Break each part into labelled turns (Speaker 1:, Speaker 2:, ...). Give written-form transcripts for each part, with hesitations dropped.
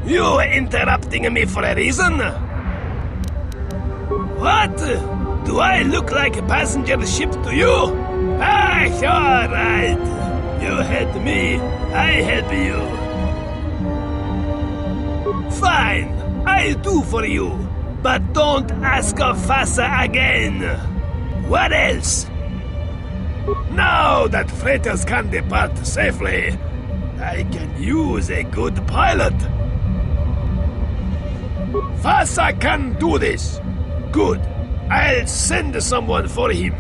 Speaker 1: You interrupting me for a reason? What? Do I look like a passenger ship to you? Ah, alright. You help me, I help you. Fine, I'll do for you. But don't ask of Fassa again. What else? Now that freighters can depart safely, I can use a good pilot. Fassa can do this. Good. I'll send someone for him.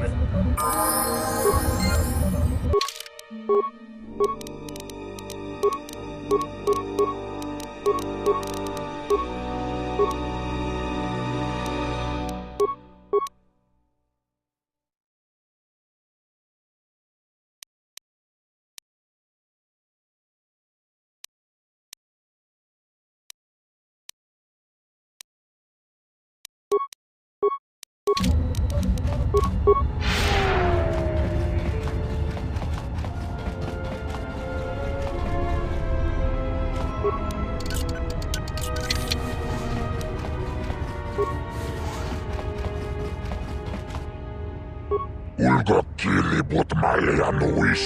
Speaker 2: Ulgokilibut maleanuis.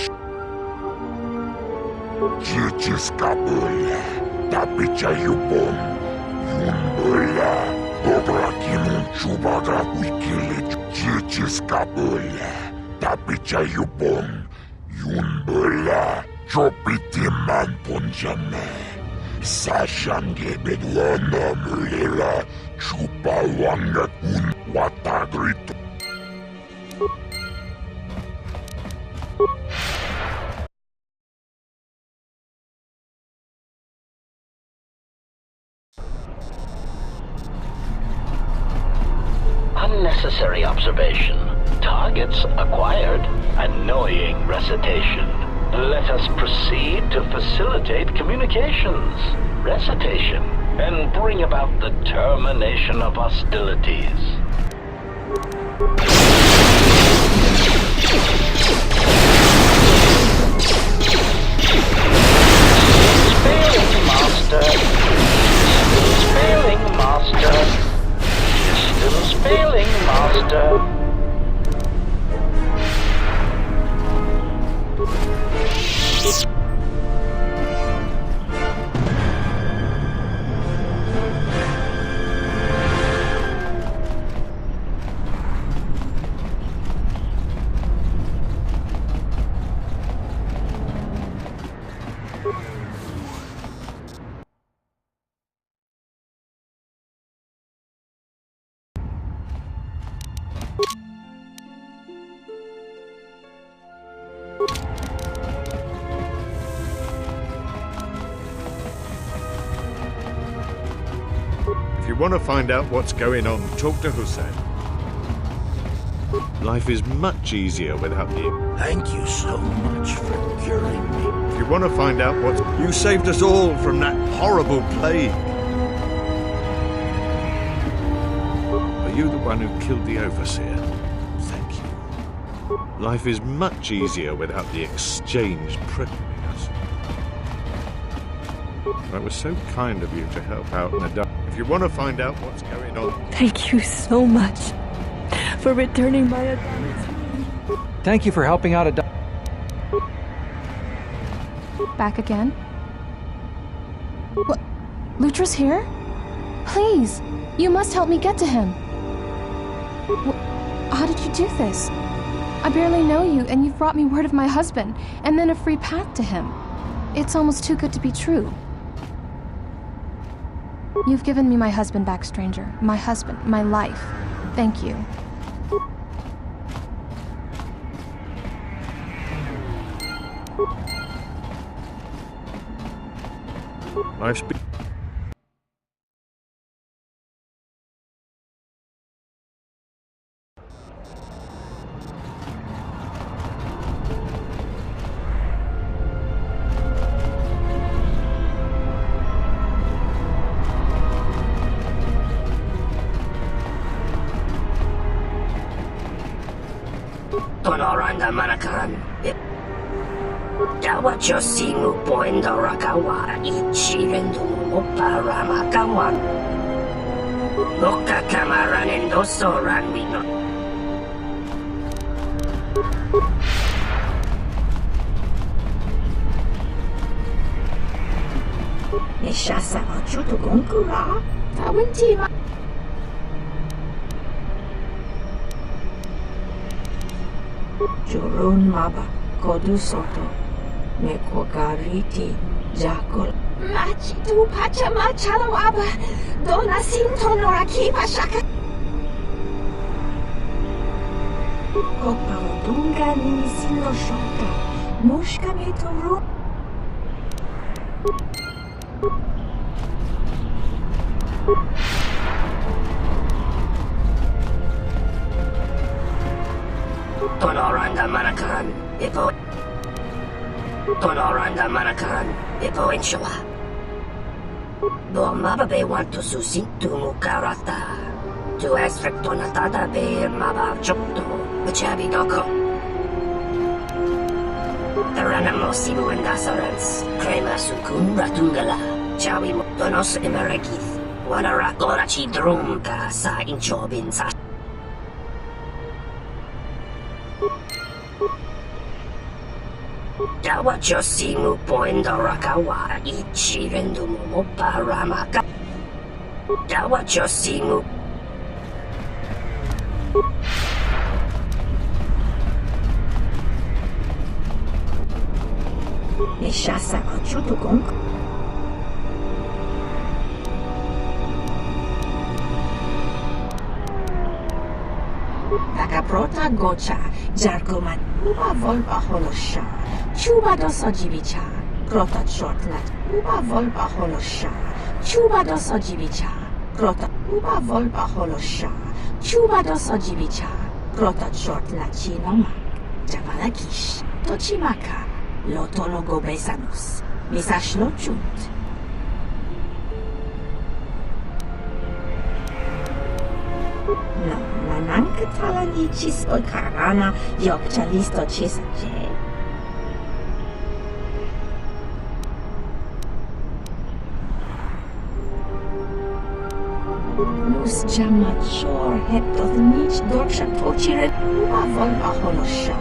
Speaker 2: Chichiskabul. Tapichayubom. Yumbula. Dobrakinun chubagra wikilit. Chichiskabul. Tapichayubom. Yumbula. Chopitiman punjame. Sashange bedwana mulila. Chupawanga kun watagrito.
Speaker 3: Unnecessary observation. Targets acquired. Annoying recitation. Let us proceed to facilitate communications. Recitation. And bring about the termination of hostilities. Failing master. Failing master. Systems failing, master.
Speaker 4: If you want to find out what's going on, talk to Hussein. Life is much easier without you.
Speaker 5: Thank you so much for curing me.
Speaker 4: If you want to find out what... You saved us all from that horrible plague. Are you the one who killed the overseer? Thank you. Life is much easier without the exchange prickling us. That was so kind of you to help out in the dark. If you want to find out what's going on...
Speaker 6: Thank you so much for returning my Adonis.
Speaker 7: Thank you for helping out
Speaker 8: Back again? What? Lutra's here? Please, you must help me get to him. How did you do this? I barely know you, and you've brought me word of my husband, and then a free path to him. It's almost too good to be true. You've given me my husband back, stranger. My husband, my life. Thank you.
Speaker 4: Life's been...
Speaker 9: Dawacho simu poendo rakawa ichirendu mo paramakawa. Boka kamaran endo soran wino. Nishasa machuto gonkura. Tawentima. Jurun maba kodu soto. Mekogariti jakol. Machitu pachama chalawaba. Dona sinto noraki pashaka. Koparodunga nimisindo shota. Mushka metoro. Tonoranda Manakan, Ipo. Tonoranda Manakan, Ipo Inshawa. Mababe want to susintu mukarata. To esfrektonatada be mabachokto, Bachabi doko. Taranamo sibu and dasarans, Krema sukun ratungala, Chawi donos emeregith, Wanarakorachi drumka sa inchobin sa. Dawacho simu poendo rakawa ichirendu mo paramaka. Dawacho simu. Nishasa machuto gonko. Prota gocha, jarkoman, uba volba holosha, chuba doso jibicha, prota shortlat, uba volba holosha, chuba doso jibicha, prota, uba volba holosha, chuba doso jibicha, prota shortlat chinoma, jabalakish, tochimaka, lotologo besanus, misash lochut. Nanka talanichis o karana yokchalisto chisaje. Nus jamachor heptoth nich dorsha tochire uba volba holosha.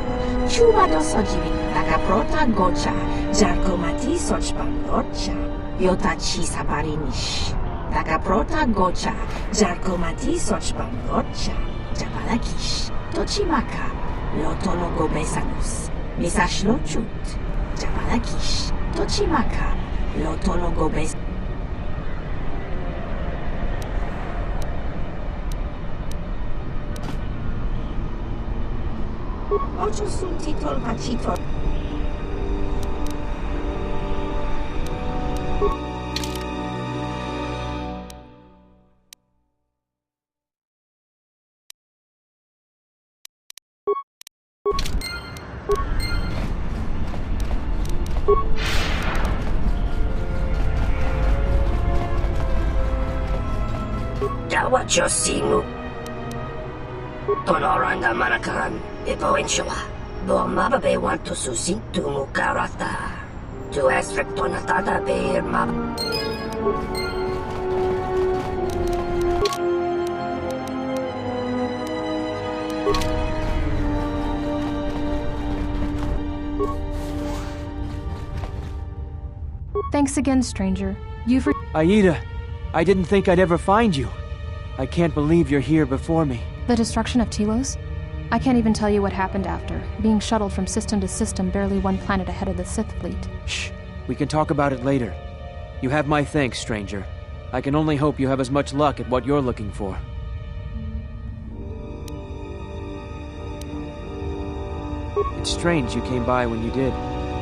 Speaker 9: Chuba dosojivi nakaprota gocha jarkomati sochpandorcha. Yota chisabarinish. Nakaprota gocha jarkomati sochpandorcha. Jabalakish, Tochimaka, Lotologo Besanus, Misash Lochut, Jabalakish, Tochimaka, Lotologo Bes. Ocho sun titol pachitol. Dawacho simu. Tonoranda Manakan, Ipo Inshawa. Mababe want to susintu mukarata. To esfrektonatada be mab.
Speaker 8: Thanks again, stranger. You've
Speaker 7: Aida, I didn't think I'd ever find you. I can't believe you're here before me.
Speaker 8: The destruction of Telos? I can't even tell you what happened after. Being shuttled from system to system, barely one planet ahead of the Sith fleet.
Speaker 7: Shh. We can talk about it later. You have my thanks, stranger. I can only hope you have as much luck at what you're looking for. It's strange you came by when you did.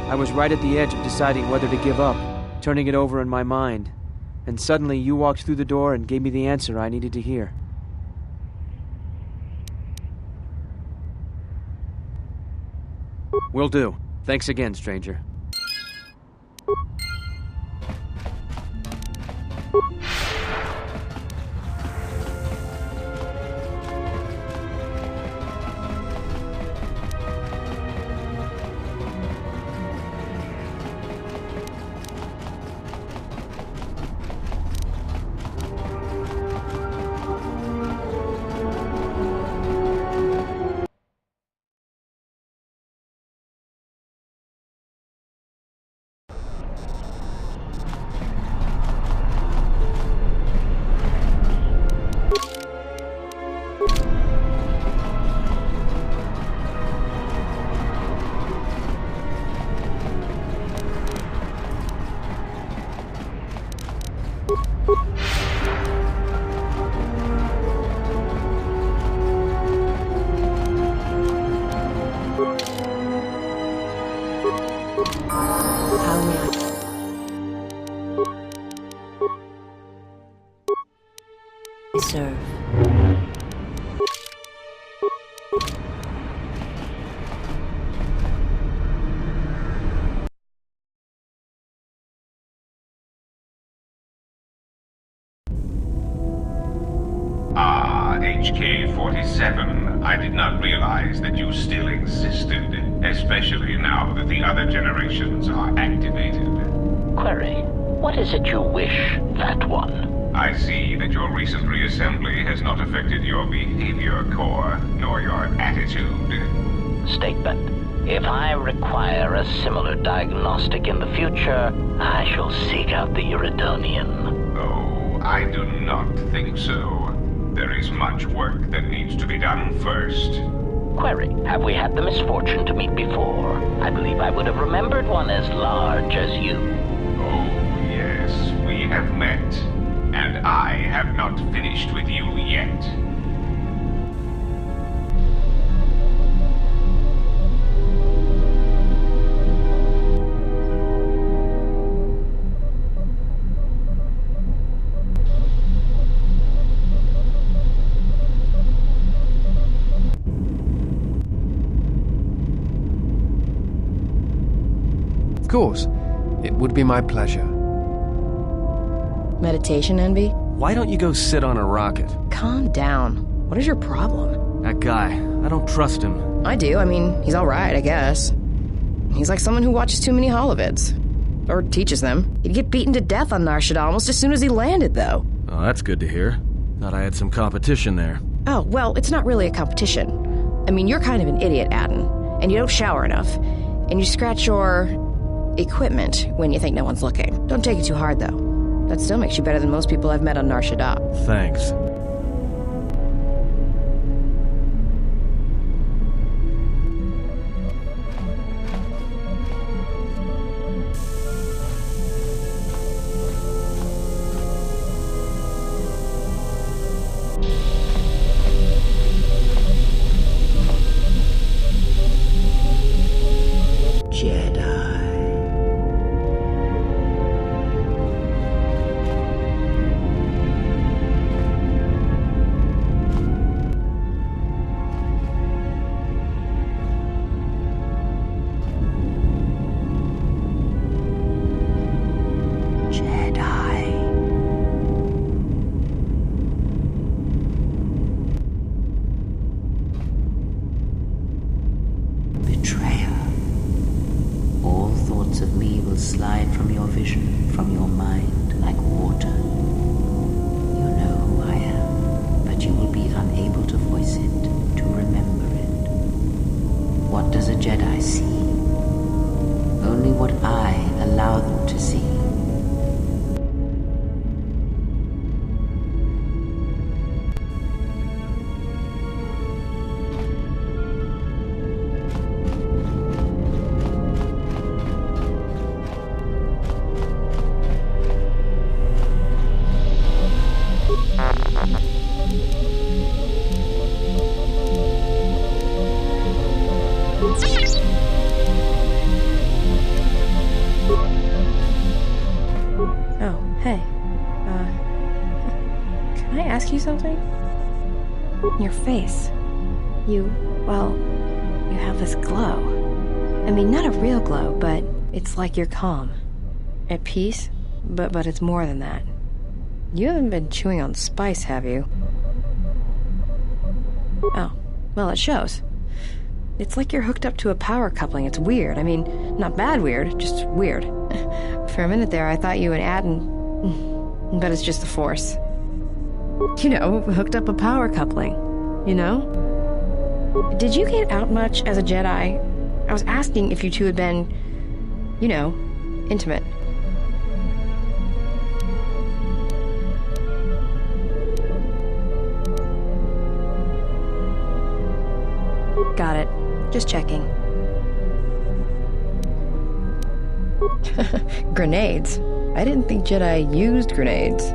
Speaker 7: I was right at the edge of deciding whether to give up, turning it over in my mind. And suddenly you walked through the door and gave me the answer I needed to hear. Will do. Thanks again, stranger.
Speaker 6: serve.
Speaker 10: HK-47, I did not realize that you still existed, especially now that the other generations are activated.
Speaker 3: Query, what is it you wish, that one?
Speaker 10: I see that your recent reassembly has not affected your behavior core, nor your attitude.
Speaker 3: Statement. If I require a similar diagnostic in the future, I shall seek out the Iridonian.
Speaker 10: Oh, I do not think so. There is much work that needs to be done first.
Speaker 3: Query, have we had the misfortune to meet before? I believe I would have remembered one as large as you.
Speaker 10: Oh, yes, we have met. And I have not finished with you yet.
Speaker 11: Of course. It would be my pleasure.
Speaker 12: Meditation envy?
Speaker 13: Why don't you go sit on a rocket?
Speaker 12: Calm down. What is your problem?
Speaker 13: That guy, I don't trust him.
Speaker 12: I do. I mean, he's alright, I guess. He's like someone who watches too many holovids. Or teaches them. He'd get beaten to death on Nar Shaddaa almost as soon as he landed, though.
Speaker 13: Oh, that's good to hear. Thought I had some competition there.
Speaker 12: Oh, well, it's not really a competition. I mean, you're kind of an idiot, Aden. And you don't shower enough. And you scratch your equipment when you think no one's looking. Don't take it too hard, though. That still makes you better than most people I've met on Nar Shaddaa.
Speaker 13: Thanks.
Speaker 14: Slide from your vision, from your mind, like water. You know who I am, but you will be unable to voice it, to remember it. What does a Jedi see? Only what I allow them to see.
Speaker 12: Something? Your face. You have this glow. I mean, not a real glow, but it's like you're calm. At peace, but it's more than that. You haven't been chewing on spice, have you? Oh, well, it shows. It's like you're hooked up to a power coupling. It's weird. I mean, not bad weird, just weird. For a minute there, I thought you and Aden... But it's just the Force. You know, hooked up a power coupling, you know? Did you get out much as a Jedi? I was asking if you two had been, you know, intimate. Got it. Just checking. Grenades? I didn't think Jedi used grenades.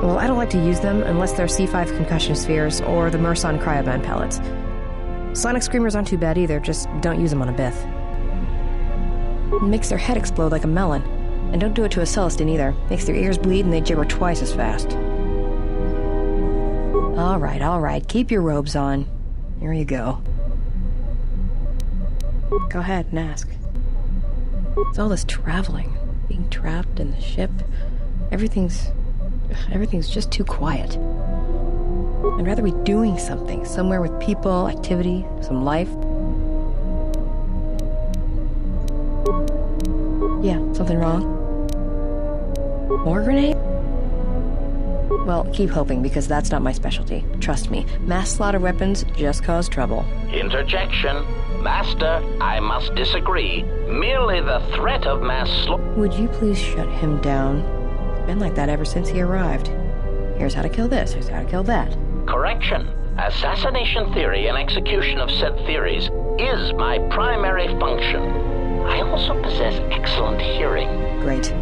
Speaker 12: Well, I don't like to use them unless they're C5 concussion spheres or the Merson cryoband pellets. Sonic screamers aren't too bad either, just don't use them on a Bith. It makes their head explode like a melon, And don't do it to a Celestin either. Makes their ears bleed and they gibber twice as fast. All right. Keep your robes on. Here you go. Go ahead and ask. It's all this traveling. Being trapped in the ship. Everything's just too quiet. I'd rather be doing something. Somewhere with people, activity, some life. Yeah, something wrong? More grenade? Well, keep hoping, because that's not my specialty. Trust me, mass slaughter weapons just cause trouble.
Speaker 3: Interjection. Master, I must disagree. Merely the threat of mass slaughter...
Speaker 12: Would you please shut him down? It's been like that ever since he arrived. Here's how to kill this, here's how to kill that.
Speaker 3: Correction. Assassination theory and execution of said theories is my primary function. I also possess excellent hearing.
Speaker 12: Great.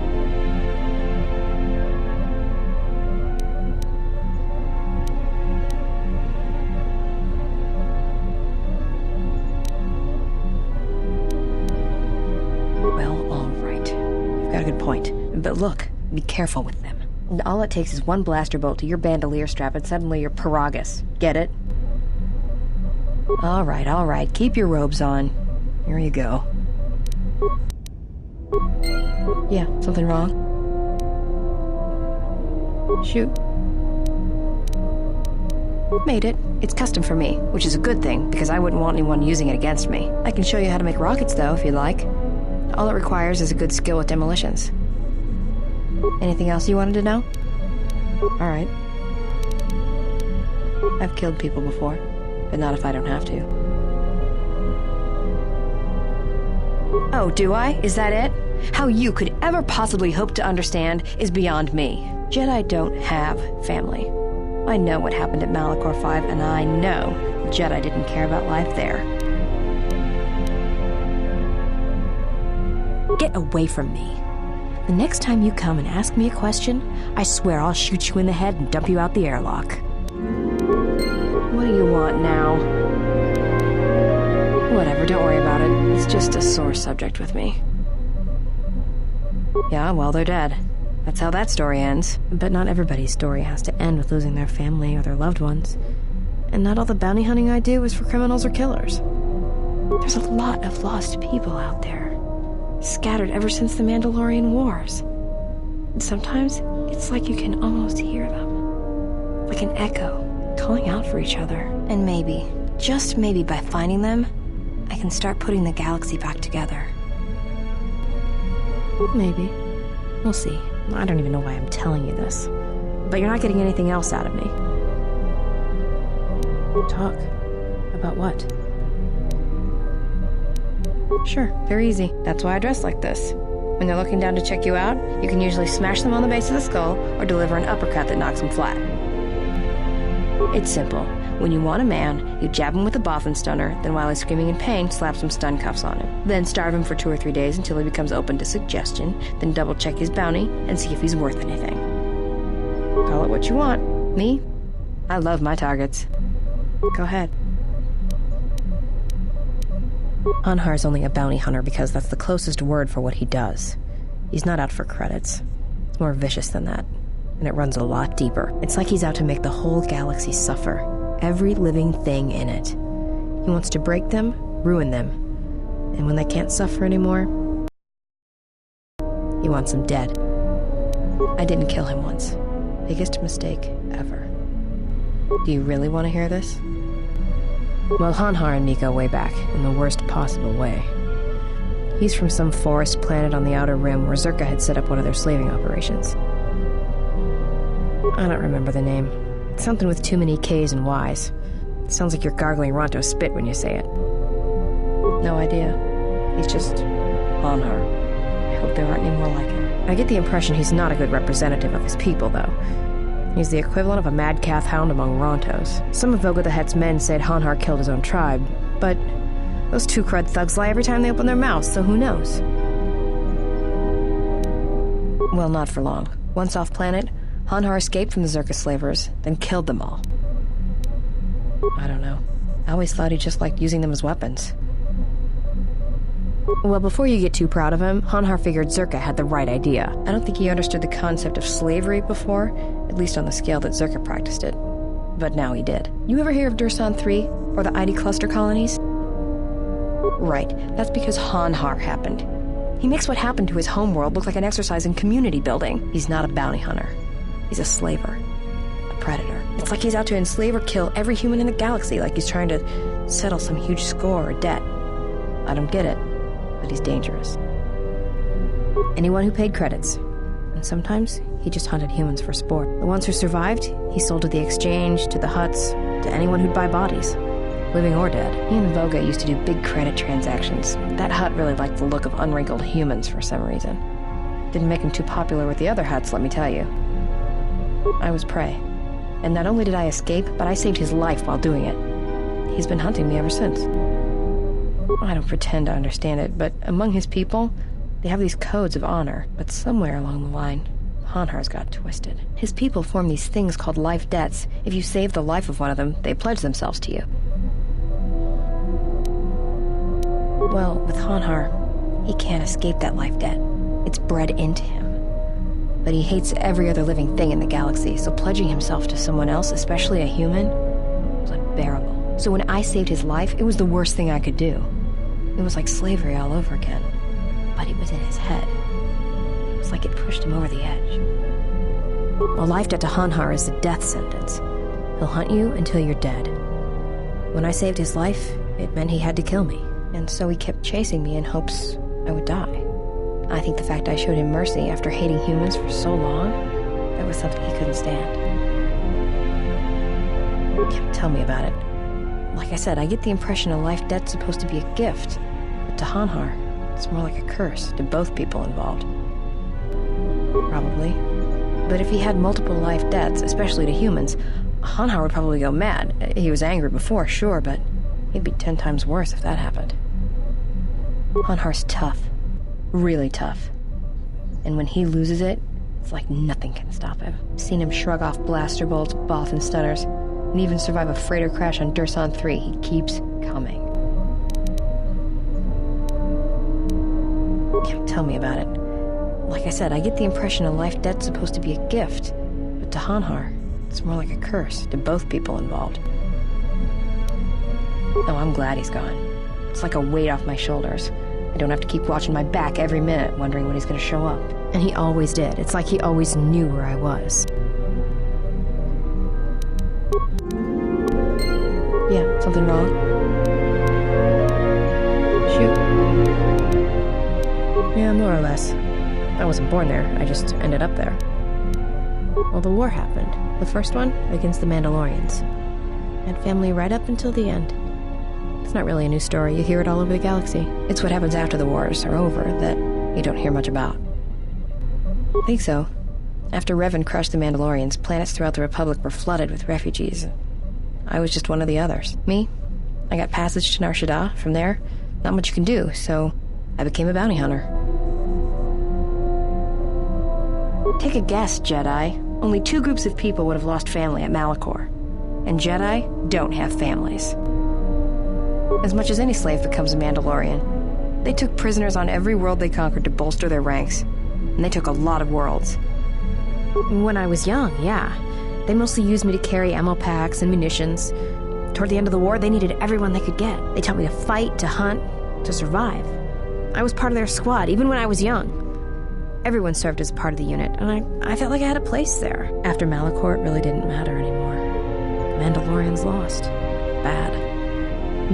Speaker 12: Well, all right. You've got a good point. But look, be careful with them. All it takes is one blaster bolt to your bandolier strap and suddenly you're Paragus. Get it? All right. Keep your robes on. Here you go. Yeah, something wrong? Shoot. Made it. It's custom for me, which is a good thing, because I wouldn't want anyone using it against me. I can show you how to make rockets, though, if you'd like. All it requires is a good skill with demolitions. Anything else you wanted to know? Alright. I've killed people before, but not if I don't have to. Oh, do I? Is that it? How you could ever possibly hope to understand is beyond me. Jedi don't have family. I know what happened at Malachor 5, and I know Jedi didn't care about life there. Get away from me. The next time you come and ask me a question, I swear I'll shoot you in the head and dump you out the airlock. What do you want now? Whatever, don't worry about it. It's just a sore subject with me. Yeah, well, they're dead. That's how that story ends. But not everybody's story has to end with losing their family or their loved ones. And not all the bounty hunting I do is for criminals or killers. There's a lot of lost people out there. Scattered ever since the Mandalorian Wars. And sometimes, it's like you can almost hear them. Like an echo, calling out for each other. And maybe, just maybe by finding them, I can start putting the galaxy back together. Maybe. We'll see. I don't even know why I'm telling you this. But you're not getting anything else out of me. Talk. About what? Sure, they're easy. That's why I dress like this. When they're looking down to check you out, you can usually smash them on the base of the skull or deliver an uppercut that knocks them flat. It's simple. When you want a man, you jab him with a boffin stunner, then while he's screaming in pain, slap some stun cuffs on him. Then starve him for 2 or 3 days until he becomes open to suggestion, then double check his bounty and see if he's worth anything. Call it what you want. Me? I love my targets. Go ahead. Hanhar's only a bounty hunter because that's the closest word for what he does. He's not out for credits. It's more vicious than that, and it runs a lot deeper. It's like he's out to make the whole galaxy suffer. Every living thing in it. He wants to break them, ruin them, and when they can't suffer anymore, he wants them dead. I didn't kill him once. Biggest mistake ever. Do you really want to hear this? Well, Hanhar and me go way back, in the worst possible way. He's from some forest planet on the Outer Rim where Zerka had set up one of their slaving operations. I don't remember the name. It's something with too many K's and Y's. It sounds like you're gargling Ronto spit when you say it. No idea. He's just Hanhar. I hope there aren't any more like him. I get the impression he's not a good representative of his people, though. He's the equivalent of a mad calf hound among Rontos. Some of Voga the Hett's men said Hanhar killed his own tribe, but those 2 crud thugs lie every time they open their mouths, so who knows? Well, not for long. Once off planet, Hanhar escaped from the Zerka slavers, then killed them all. I don't know. I always thought he just liked using them as weapons. Well, before you get too proud of him, Hanhar figured Zerka had the right idea. I don't think he understood the concept of slavery before, at least on the scale that Zerka practiced it. But now he did. You ever hear of Dursan 3, or the ID cluster colonies? Right, that's because Hanhar happened. He makes what happened to his homeworld look like an exercise in community building. He's not a bounty hunter. He's a slaver. A predator. It's like he's out to enslave or kill every human in the galaxy, like he's trying to settle some huge score or debt. I don't get it, but he's dangerous. Anyone who paid credits. And sometimes, he just hunted humans for sport. The ones who survived, he sold to the exchange, to the huts, to anyone who'd buy bodies. Living or dead. He and Voga used to do big credit transactions. That hut really liked the look of unwrinkled humans for some reason. Didn't make him too popular with the other huts, let me tell you. I was prey. And not only did I escape, but I saved his life while doing it. He's been hunting me ever since. I don't pretend to understand it, but among his people, they have these codes of honor. But somewhere along the line, Hanhar's got twisted. His people form these things called life debts. If you save the life of one of them, they pledge themselves to you. Well, with Hanhar, he can't escape that life debt. It's bred into him. But he hates every other living thing in the galaxy, so pledging himself to someone else, especially a human, was unbearable. So when I saved his life, it was the worst thing I could do. It was like slavery all over again. But it was in his head. It was like it pushed him over the edge. A life debt to Hanhar is a death sentence. He'll hunt you until you're dead. When I saved his life, it meant he had to kill me. And so he kept chasing me in hopes I would die. I think the fact I showed him mercy after hating humans for so long, that was something he couldn't stand. Tell me about it. Like I said, I get the impression a life debt's supposed to be a gift. But to Hanhar, it's more like a curse to both people involved. Probably. But if he had multiple life debts, especially to humans, Hanhar would probably go mad. He was angry before, sure, but he'd be 10 times worse if that happened. Hanhar's tough. Really tough. And when he loses it, it's like nothing can stop him. I've seen him shrug off blaster bolts, Bothan stunners, and even survive a freighter crash on Dursan 3. He keeps coming. Tell me about it. Like I said, I get the impression a life debt's supposed to be a gift. But to Hanhar, it's more like a curse to both people involved. Oh, I'm glad he's gone. It's like a weight off my shoulders. I don't have to keep watching my back every minute, wondering when he's gonna show up. And he always did. It's like he always knew where I was. Yeah, something wrong? Shoot. Yeah, more or less. I wasn't born there, I just ended up there. Well, the war happened. The first one, against the Mandalorians. Had family right up until the end. It's not really a new story, you hear it all over the galaxy. It's what happens after the wars are over that you don't hear much about. I think so. After Revan crushed the Mandalorians, planets throughout the Republic were flooded with refugees. I was just one of the others. Me? I got passage to Nar Shaddaa. From there, not much you can do, so I became a bounty hunter. Take a guess, Jedi. Only 2 groups of people would have lost family at Malachor. And Jedi don't have families. As much as any slave becomes a Mandalorian. They took prisoners on every world they conquered to bolster their ranks. And they took a lot of worlds. When I was young, yeah. They mostly used me to carry ammo packs and munitions. Toward the end of the war, they needed everyone they could get. They taught me to fight, to hunt, to survive. I was part of their squad, even when I was young. Everyone served as part of the unit, and I felt like I had a place there. After Malachor, it really didn't matter anymore. Mandalorians lost. Bad.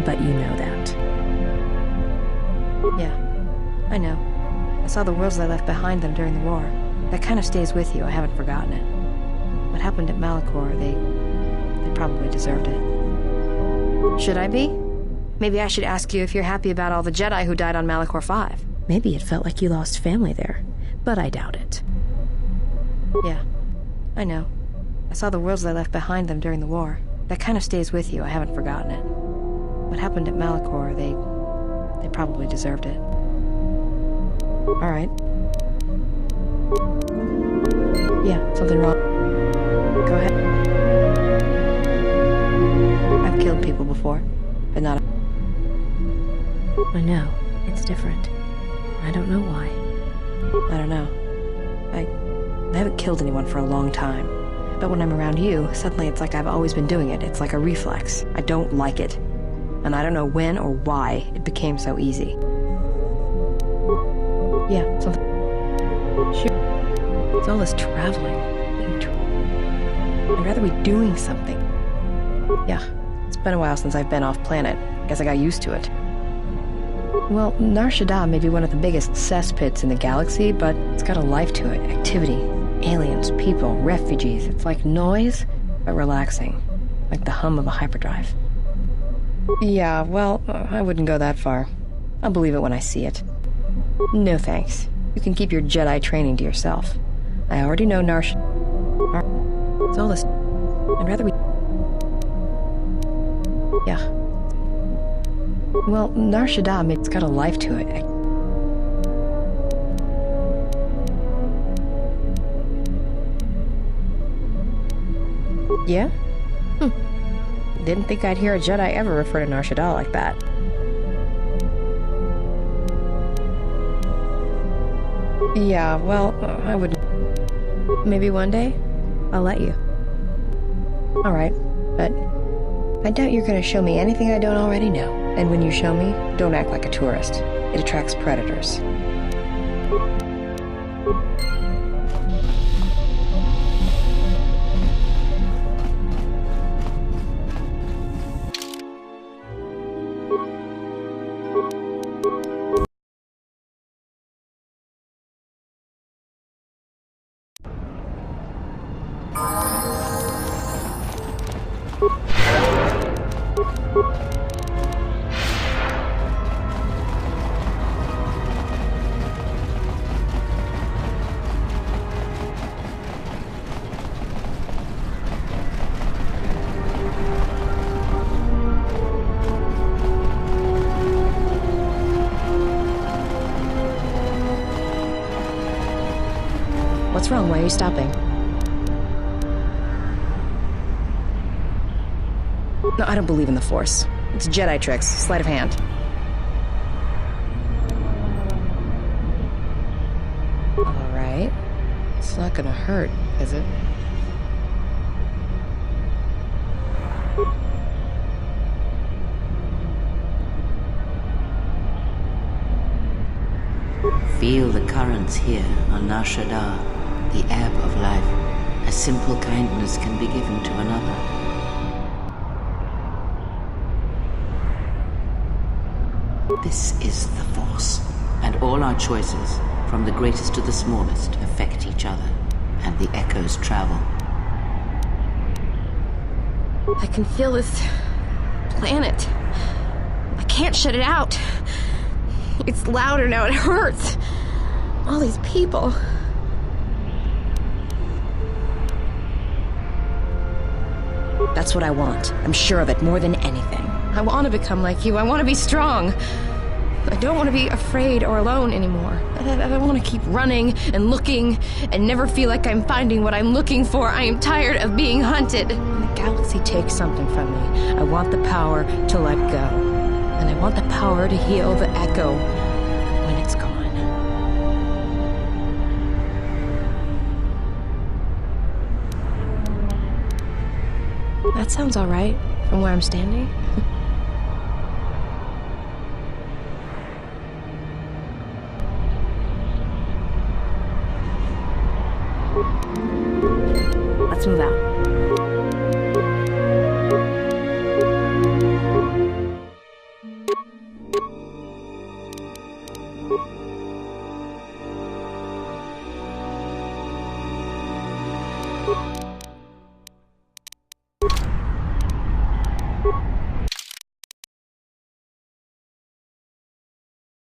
Speaker 12: But you know that. Yeah, I know. I saw the worlds they left behind them during the war. That kind of stays with you, I haven't forgotten it. What happened at Malachor, they probably deserved it. Should I be? Maybe I should ask you if you're happy about all the Jedi who died on Malachor 5. Maybe it felt like you lost family there, but I doubt it. Yeah, I know. I saw the worlds they left behind them during the war. That kind of stays with you, I haven't forgotten it. What happened at Malachor, they probably deserved it. Alright. Yeah, something wrong. Go ahead. I've killed people before, but not... I know, it's different. I don't know why. I don't know. I haven't killed anyone for a long time. But when I'm around you, suddenly it's like I've always been doing it. It's like a reflex. I don't like it. And I don't know when or why it became so easy. Yeah, something. Shoot. It's all this traveling. I'd rather be doing something. Yeah, it's been a while since I've been off planet. Guess I got used to it. Well, Nar Shaddaa may be one of the biggest cesspits in the galaxy, but it's got a life to it. Activity, aliens, people, refugees. It's like noise, but relaxing. Like the hum of a hyperdrive. Yeah, well, I wouldn't go that far. I'll believe it when I see it. No thanks. You can keep your Jedi training to yourself. I already know Nar Shaddaa. It's all this. I'd rather be. Yeah. Well, Nar Shaddaa, it's got a life to it. Yeah? Didn't think I'd hear a Jedi ever refer to Nar Shaddaa like that. Yeah, well, I would. Maybe one day, I'll let you. Alright, but I doubt you're gonna show me anything I don't already know. And when you show me, don't act like a tourist. It attracts predators. What's wrong? Why are you stopping? No, I don't believe in the Force. It's Jedi tricks. Sleight of hand. Alright. It's not gonna hurt, is it?
Speaker 14: Feel the currents here on Nar Shaddaa, the ebb of life. A simple kindness can be given to another. This is the Force, and all our choices, from the greatest to the smallest, affect each other, and the echoes travel.
Speaker 8: I can feel this planet. I can't shut it out. It's louder now, it hurts. All these people.
Speaker 12: That's what I want. I'm sure of it more than anything.
Speaker 8: I want to become like you. I want to be strong. I don't want to be afraid or alone anymore. I want to keep running and looking and never feel like I'm finding what I'm looking for. I am tired of being hunted.
Speaker 12: When the galaxy takes something from me, I want the power to let go. And I want the power to heal the echo when it's gone. That sounds all right from where I'm standing. Let's move out.